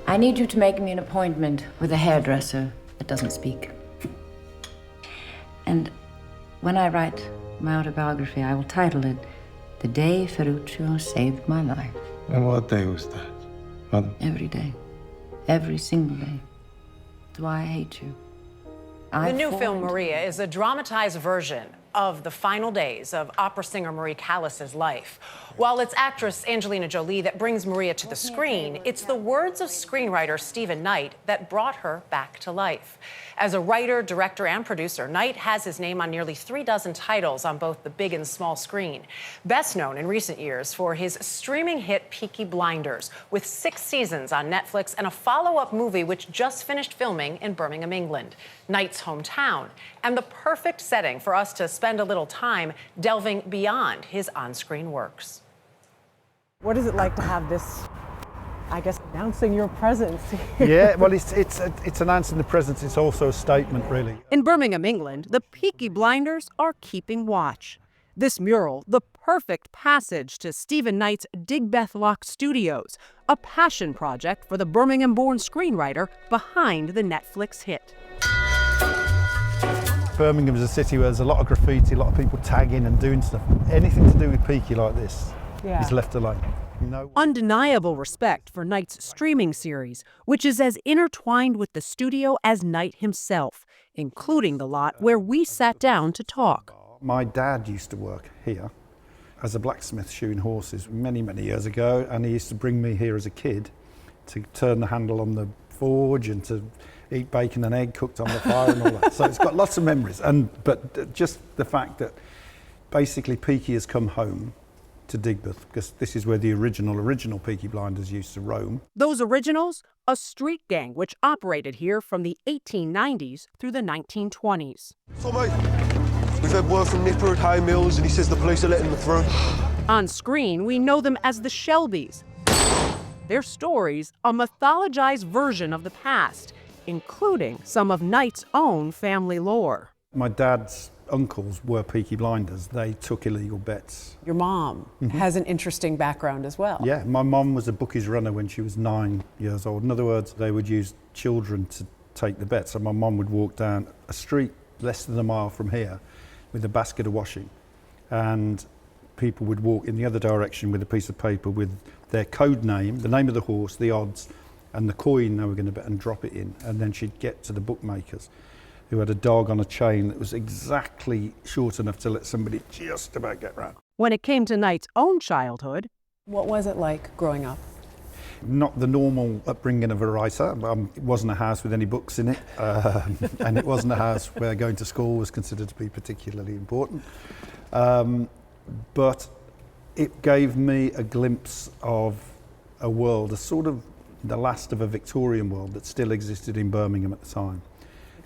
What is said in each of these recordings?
I need you to make me an appointment with a hairdresser that doesn't speak. And when I write my autobiography, I will title it The Day Ferruccio Saved My Life. And what day was that, Mother? Every day. Every single day. That's why I hate you. The new film, Maria, is a dramatized version of the final days of opera singer Maria Callas' life. While it's actress Angelina Jolie that brings Maria to the screen, it's the words of screenwriter Steven Knight that brought her back to life. As a writer, director, and producer, Knight has his name on nearly 36 titles on both the big and small screen. Best known in recent years for his streaming hit Peaky Blinders, with 6 seasons on Netflix and a follow-up movie which just finished filming in Birmingham, England, Knight's hometown, and the perfect setting for us to spend a little time delving beyond his on-screen works. What is it like to have this, I guess, announcing your presence here? Yeah, well, it's announcing the presence. It's also a statement, really. In Birmingham, England, the Peaky Blinders are keeping watch. This mural, the perfect passage to Steven Knight's Digbeth Lock Studios, a passion project for the Birmingham-born screenwriter behind the Netflix hit. Birmingham is a city where there's a lot of graffiti, a lot of people tagging and doing stuff. Anything to do with Peaky like this is left alone. No. Undeniable respect for Knight's streaming series, which is as intertwined with the studio as Knight himself, including the lot where we sat down to talk. My dad used to work here as a blacksmith shoeing horses many, many years ago, and he used to bring me here as a kid to turn the handle on the forge and to eat bacon and egg cooked on the fire and all that. So it's got lots of memories. But just the fact that basically Peaky has come home to Digbeth, because this is where the original Peaky Blinders used to roam. Those originals, a street gang which operated here from the 1890s through the 1920s. Tommy, we've had word from Nipper at Hay Mills and he says the police are letting them through. On screen, we know them as the Shelbys. Their stories, a mythologized version of the past, including some of Knight's own family lore. My dad's uncles were Peaky Blinders. They took illegal bets. Your mom has an interesting background as well. Yeah, my mom was a bookies runner when she was 9 years old. In other words, they would use children to take the bets. So my mom would walk down a street less than a mile from here with a basket of washing, and people would walk in the other direction with a piece of paper with their code name, the name of the horse, the odds, and the coin they were going to bet, and drop it in. And then she'd get to the bookmakers, who had a dog on a chain that was exactly short enough to let somebody just about get round. When it came to Knight's own childhood, What was it like growing up? Not the normal upbringing of a writer. It wasn't a house with any books in it, and it wasn't a house where going to school was considered to be particularly important. But it gave me a glimpse of a world, a sort of the last of a Victorian world that still existed in Birmingham at the time.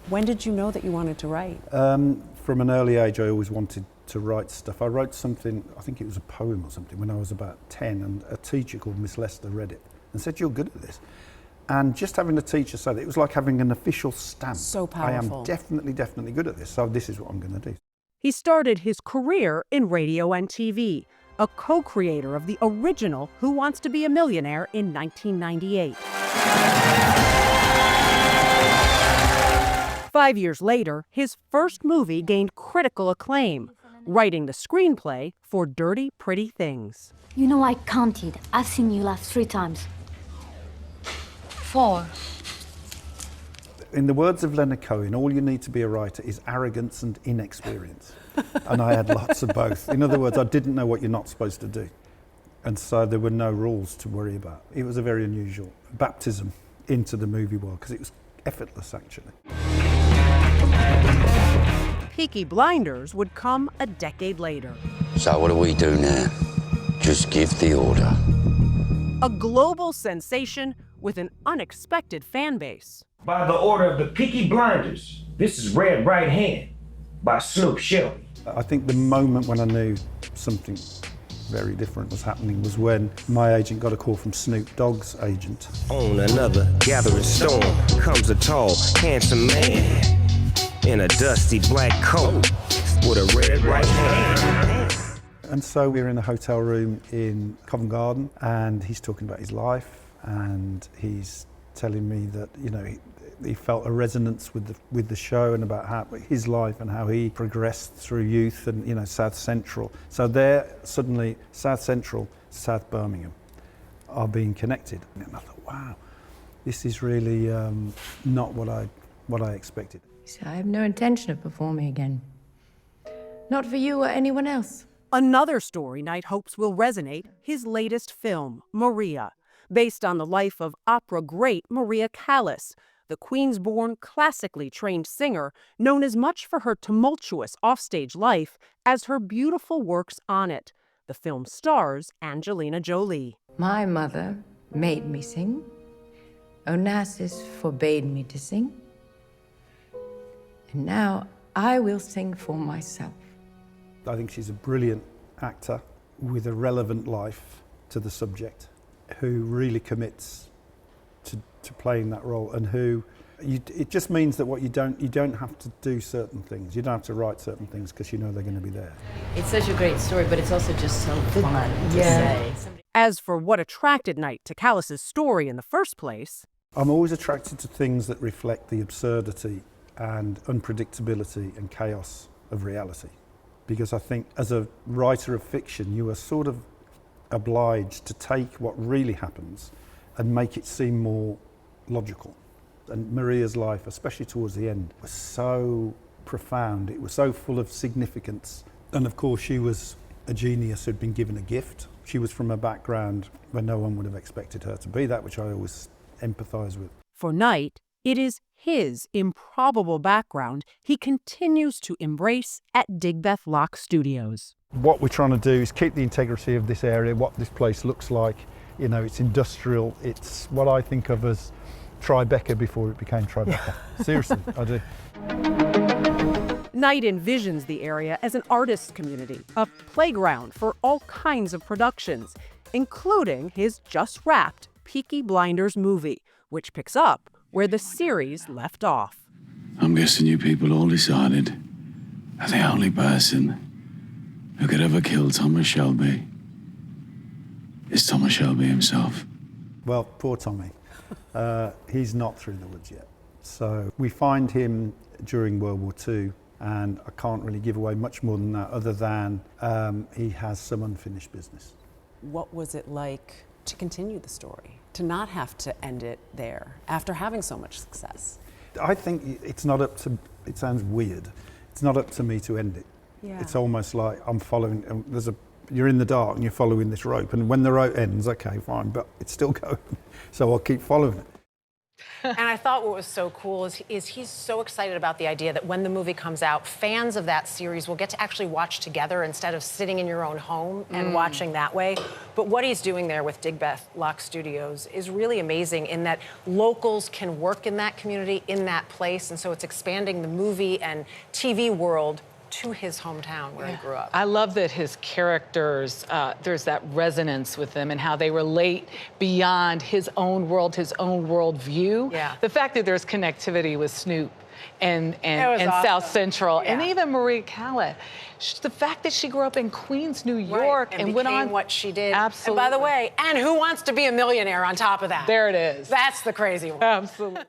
When did you know that you wanted to write? From an early age, I always wanted to write stuff. I wrote something, I think it was a poem or something, when I was about 10, and a teacher called Miss Lester read it and said, "You're good at this." And just having a teacher say that, it was like having an official stamp. So powerful. I am definitely good at this, so this is what I'm going to do. he started his career in radio and TV, a co-creator of the original Who Wants to Be a Millionaire in 1998. 5 years later, his first movie gained critical acclaim, writing the screenplay for Dirty Pretty Things. You know, I counted. I've seen you laugh 3 times. 4. In the words of Leonard Cohen, all you need to be a writer is arrogance and inexperience. And I had lots of both. In other words, I didn't know what you're not supposed to do. And so there were no rules to worry about. It was a very unusual baptism into the movie world, because it was effortless, actually. Peaky Blinders would come a decade later. So what do we do now? Just give the order. A global sensation with an unexpected fan base. By the order of the Peaky Blinders, this is Red Right Hand by Snoop Shelby. I think the moment when I knew something very different was happening was when my agent got a call from Snoop Dogg's agent. On another gathering storm comes a tall, handsome man in a dusty black coat with a red right hand. And so we were in a hotel room in Covent Garden, and he's talking about his life, and he's telling me that, you know, he felt a resonance with the show and about how his life and how he progressed through youth and, you know, South Central. So there, suddenly, South Central, South Birmingham are being connected. And I thought, wow, this is really not what I expected. So I have no intention of performing again. Not for you or anyone else. Another story Knight hopes will resonate, his latest film, Maria, based on the life of opera great Maria Callas, the Queens-born, classically trained singer known as much for her tumultuous offstage life as her beautiful works on it. The film stars Angelina Jolie. My mother made me sing. Onassis forbade me to sing. And now I will sing for myself. I think she's a brilliant actor with a relevant life to the subject, who really commits to playing that role, and who it just means that you don't have to do certain things. You don't have to write certain things because you know they're going to be there. It's such a great story, but it's also just so fun to say. As for what attracted Knight to Callas's story in the first place, I'm always attracted to things that reflect the absurdity and unpredictability and chaos of reality. Because I think as a writer of fiction, you are sort of obliged to take what really happens and make it seem more logical. And Maria's life, especially towards the end, was so profound. It was so full of significance. And of course, she was a genius who'd been given a gift. She was from a background where no one would have expected her to be that, which I always empathise with. for Knight, it is his improbable background he continues to embrace at Digbeth Lock Studios. What we're trying to do is keep the integrity of this area, what this place looks like. You know, it's industrial. It's what I think of as Tribeca before it became Tribeca. Seriously, I do. Knight envisions the area as an artist's community, a playground for all kinds of productions, including his just-wrapped Peaky Blinders movie, which picks up where the series left off. I'm guessing you people all decided that the only person who could ever kill Thomas Shelby is Thomas Shelby himself. Well, poor Tommy. He's not through the woods yet. So we find him during World War II, and I can't really give away much more than that, other than he has some unfinished business. What was it like to continue the story, to not have to end it there after having so much success? I think it's not up to, it sounds weird, it's not up to me to end it. Yeah. It's almost like I'm following, you're in the dark and you're following this rope, and when the rope ends, okay, fine, but it's still going, so I'll keep following it. And I thought what was so cool is he's so excited about the idea that when the movie comes out, fans of that series will get to actually watch together instead of sitting in your own home and watching that way. But what he's doing there with Digbeth Lock Studios is really amazing in that locals can work in that community, in that place, and so it's expanding the movie and TV world to his hometown where he grew up. I love that his characters, there's that resonance with them and how they relate beyond his own world view. Yeah. The fact that there's connectivity with Snoop and awesome. South Central, Yeah. and even Maria Callas. The fact that she grew up in Queens, New York, and went became on what she did. Absolutely. And by the way, and Who Wants to Be a Millionaire on top of that? There it is. That's the crazy one. Absolutely.